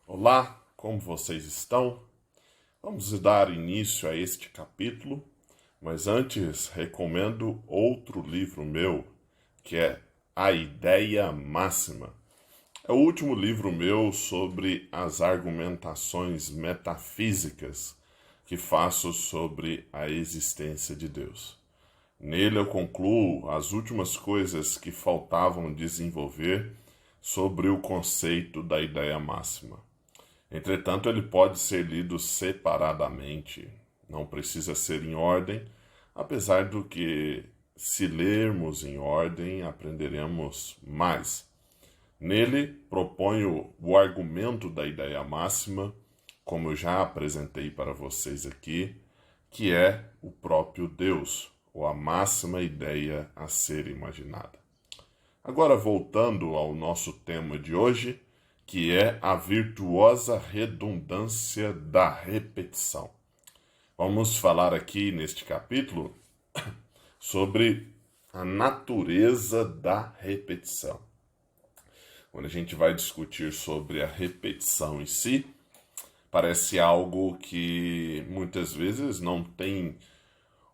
Olá, como vocês estão? Vamos dar início a este capítulo, mas antes recomendo outro livro meu, que é A Ideia Máxima. É o último livro meu sobre as argumentações metafísicas que faço sobre a existência de Deus. Nele eu concluo as últimas coisas que faltavam desenvolver sobre o conceito da ideia máxima. Entretanto, ele pode ser lido separadamente, não precisa ser em ordem, apesar do que, se lermos em ordem, aprenderemos mais. Nele, proponho o argumento da ideia máxima, como eu já apresentei para vocês aqui, que é o próprio Deus, ou a máxima ideia a ser imaginada. Agora, voltando ao nosso tema de hoje, que é a virtuosa redundância da repetição. Vamos falar aqui neste capítulo sobre a natureza da repetição. Quando a gente vai discutir sobre a repetição em si, parece algo que muitas vezes não tem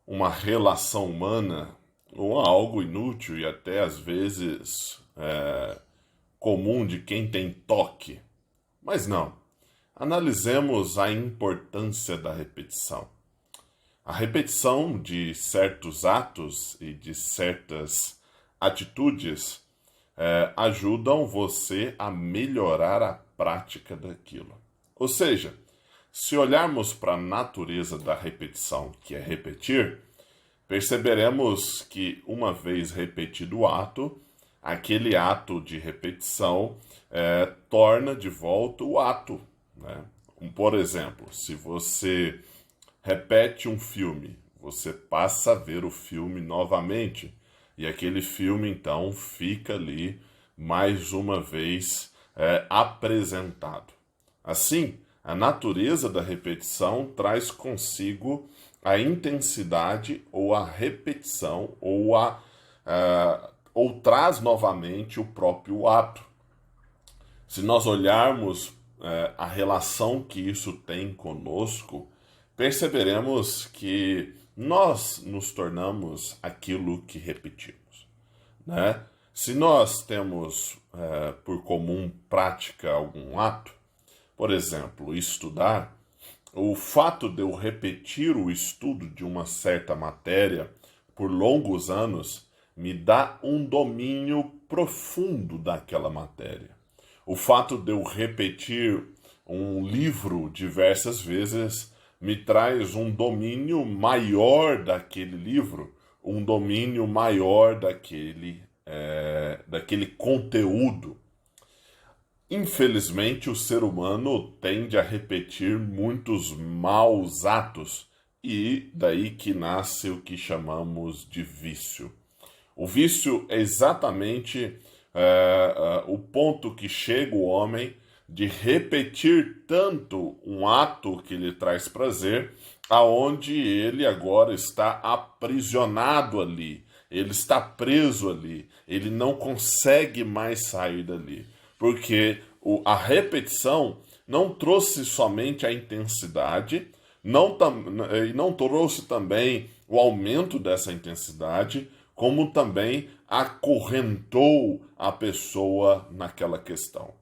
uma relação humana ou algo inútil e até às vezes comum de quem tem toque. Mas não. Analisemos a importância da repetição. A repetição de certos atos e de certas atitudes ajudam você a melhorar a prática daquilo. Ou seja, se olharmos para a natureza da repetição, que é repetir, perceberemos que, uma vez repetido o ato, aquele ato de repetição torna de volta o ato. Né? Por exemplo, se você repete um filme, você passa a ver o filme novamente, e aquele filme então fica ali mais uma vez apresentado. Assim, a natureza da repetição traz consigo a intensidade ou a repetição ou traz novamente o próprio ato. Se nós olharmos a relação que isso tem conosco, perceberemos que nós nos tornamos aquilo que repetimos. Né? Se nós temos por comum prática algum ato, por exemplo, estudar, o fato de eu repetir o estudo de uma certa matéria por longos anos me dá um domínio profundo daquela matéria. O fato de eu repetir um livro diversas vezes me traz um domínio maior daquele livro, um domínio maior daquele conteúdo. Infelizmente, o ser humano tende a repetir muitos maus atos e daí que nasce o que chamamos de vício. O vício é exatamente o ponto que chega o homem de repetir tanto um ato que lhe traz prazer, aonde ele agora está aprisionado ali, ele está preso ali, ele não consegue mais sair dali, porque a repetição não trouxe somente a intensidade, e não trouxe também o aumento dessa intensidade, como também acorrentou a pessoa naquela questão.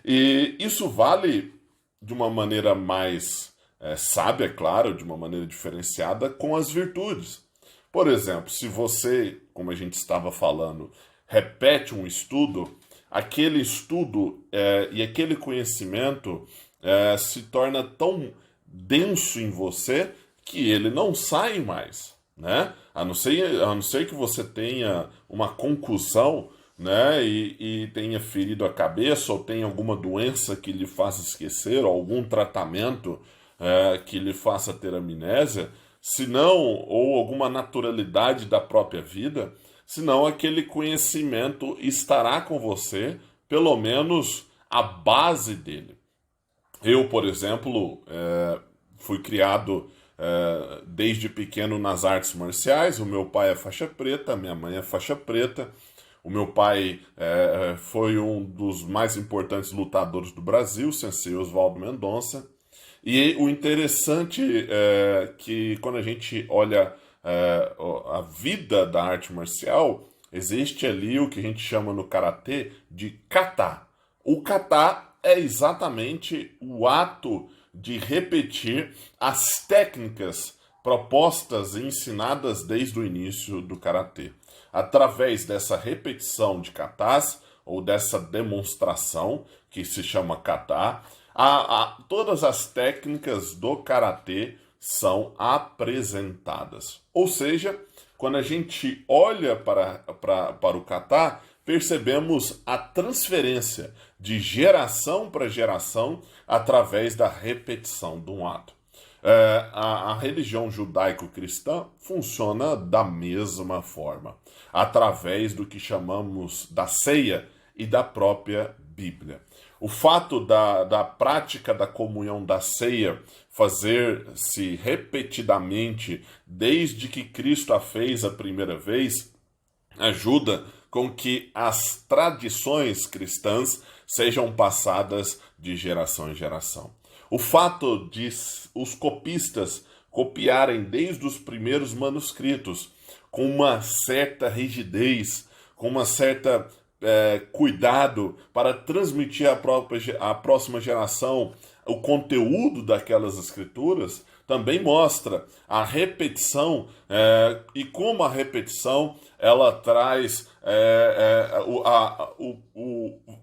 E isso vale de uma maneira mais sábia, claro, de uma maneira diferenciada, com as virtudes. Por exemplo, se você, como a gente estava falando, repete um estudo, aquele estudo e aquele conhecimento se torna tão denso em você que ele não sai mais, né? A não ser que você tenha uma concussão, né, e tenha ferido a cabeça, ou tenha alguma doença que lhe faça esquecer, ou algum tratamento que lhe faça ter amnésia, senão, ou alguma naturalidade da própria vida, senão aquele conhecimento estará com você, pelo menos a base dele. Eu, por exemplo, fui criado desde pequeno nas artes marciais. O meu pai é faixa preta, a minha mãe é faixa preta. O meu pai foi um dos mais importantes lutadores do Brasil, Sensei Oswaldo Mendonça. E o interessante é que quando a gente olha a vida da arte marcial, existe ali o que a gente chama no karatê de kata. O kata é exatamente o ato de repetir as técnicas propostas e ensinadas desde o início do karatê. Através dessa repetição de katas, ou dessa demonstração, que se chama kata, todas as técnicas do karatê são apresentadas. Ou seja, quando a gente olha para o kata, percebemos a transferência de geração para geração através da repetição de um ato. A religião judaico-cristã funciona da mesma forma, através do que chamamos da ceia e da própria Bíblia. O fato da prática da comunhão da ceia fazer-se repetidamente desde que Cristo a fez a primeira vez ajuda com que as tradições cristãs sejam passadas de geração em geração. O fato de os copistas copiarem desde os primeiros manuscritos com uma certa rigidez, com uma certa cuidado para transmitir à próxima geração o conteúdo daquelas escrituras, também mostra a repetição e como a repetição ela traz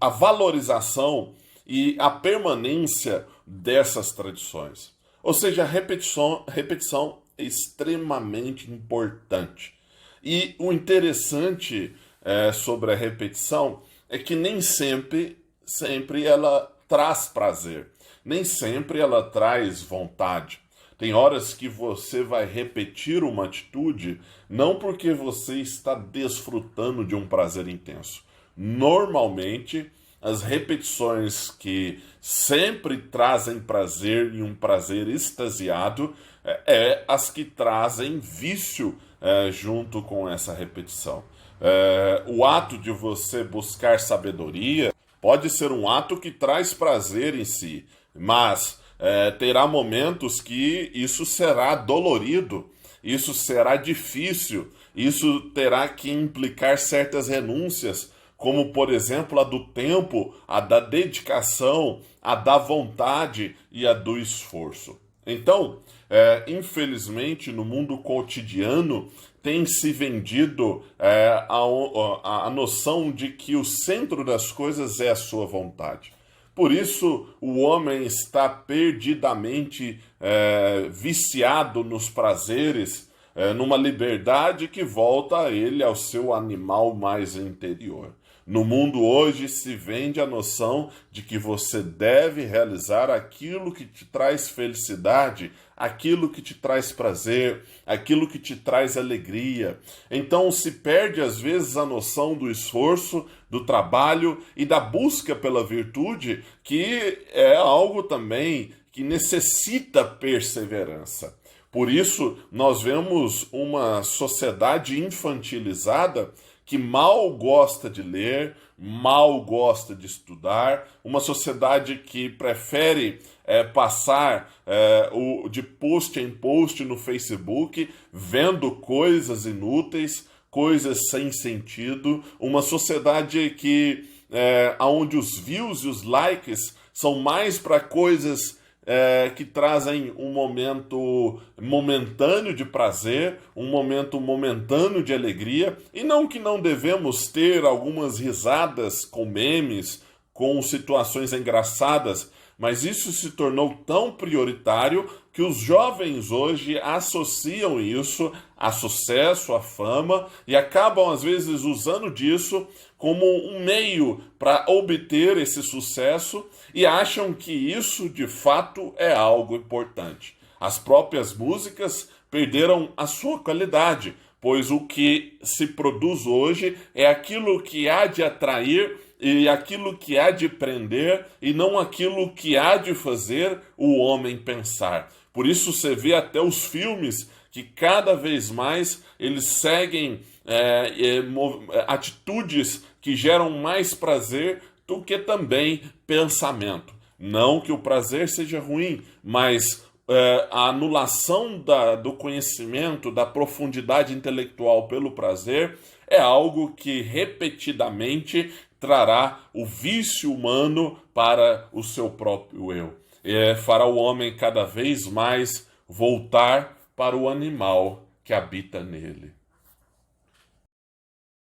a valorização e a permanência dessas tradições. Ou seja, a repetição é extremamente importante. E o interessante sobre a repetição é que nem sempre ela traz prazer, nem sempre ela traz vontade. Tem horas que você vai repetir uma atitude não porque você está desfrutando de um prazer intenso. Normalmente, as repetições que sempre trazem prazer e um prazer extasiado as que trazem vício junto com essa repetição. O ato de você buscar sabedoria pode ser um ato que traz prazer em si, mas terá momentos que isso será dolorido, isso será difícil, isso terá que implicar certas renúncias, como, por exemplo, a do tempo, a da dedicação, a da vontade e a do esforço. Então, infelizmente, no mundo cotidiano, tem se vendido a noção de que o centro das coisas é a sua vontade. Por isso, o homem está perdidamente viciado nos prazeres, numa liberdade que volta ele ao seu animal mais interior. No mundo hoje se vende a noção de que você deve realizar aquilo que te traz felicidade, aquilo que te traz prazer, aquilo que te traz alegria. Então se perde às vezes a noção do esforço, do trabalho e da busca pela virtude, que é algo também que necessita perseverança. Por isso, nós vemos uma sociedade infantilizada que mal gosta de ler, mal gosta de estudar, uma sociedade que prefere passar de post em post no Facebook, vendo coisas inúteis, coisas sem sentido, uma sociedade que onde os views e os likes são mais para coisas que trazem um momento momentâneo de prazer, um momento momentâneo de alegria, e não que não devemos ter algumas risadas com memes, com situações engraçadas, mas isso se tornou tão prioritário que os jovens hoje associam isso a sucesso, a fama, e acabam às vezes usando disso como um meio para obter esse sucesso e acham que isso de fato é algo importante. As próprias músicas perderam a sua qualidade, pois o que se produz hoje é aquilo que há de atrair e aquilo que há de prender e não aquilo que há de fazer o homem pensar. Por isso você vê até os filmes que cada vez mais eles seguem atitudes que geram mais prazer do que também pensamento. Não que o prazer seja ruim, mas a anulação do conhecimento, da profundidade intelectual pelo prazer é algo que repetidamente trará o vício humano para o seu próprio eu. Fará o homem cada vez mais voltar para o animal que habita nele.